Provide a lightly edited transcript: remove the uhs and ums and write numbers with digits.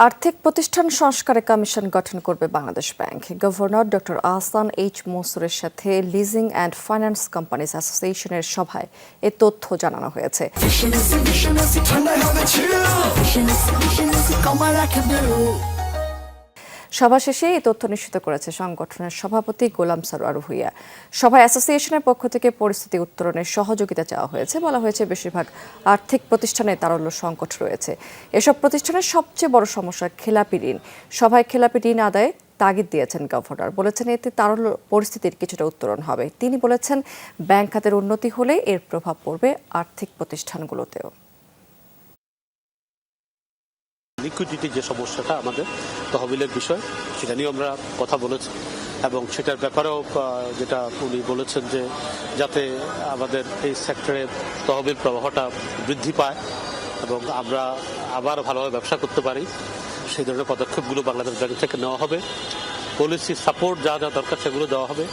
আর্থিক প্রতিষ্ঠান সংস্কারে কমিশন গঠন করবে Bangladesh Bank. Governor doctor Ahsan H মনসুরের সাথে লিজিং অ্যান্ড ফাইন্যান্স কোম্পানিজ অ্যাসোসিয়েশনের সভায় এ তথ্য জানানো হয়েছে। সভা শেষে এই তথ্য নিশ্চিত করেছে সংগঠনের সভাপতি গোলাম সরোয়ার ভূঁইয়া। সভায় অ্যাসোসিয়েশনের পক্ষ থেকে পরিস্থিতি উত্তরণের সহযোগিতা চাওয়া হয়েছে। বলা হয়েছে বেশিরভাগ আর্থিক প্রতিষ্ঠানে তারল্য সংকট রয়েছে। এসব প্রতিষ্ঠানের সবচেয়ে বড় সমস্যা খেলাপি ঋণ। সভায় খেলাপি ঋণ আদায়ে তাগিদ দিয়েছেন গভর্নর। বলেছেন এতে তারল্য পরিস্থিতির কিছুটা উত্তরণ হবে। তিনি বলেছেন ব্যাংক খাতের উন্নতি হলে এর প্রভাব পড়বে আর্থিক প্রতিষ্ঠানগুলোতেও। লিকুইডিটি যে সমস্যাটা আমাদের তহবিলের বিষয়, সেটা নিয়ে আমরা কথা বলেছি এবং সেটার ব্যাপারেও যেটা উনি বলেছেন যে যাতে আমাদের এই সেক্টরে তহবিল প্রবাহটা বৃদ্ধি পায় এবং আমরা আবার ভালোভাবে ব্যবসা করতে পারি, সেই ধরনের পদক্ষেপগুলো বাংলাদেশ ব্যাংক থেকে নেওয়া হবে। পলিসি সাপোর্ট যা যা দরকার সেগুলো দেওয়া হবে।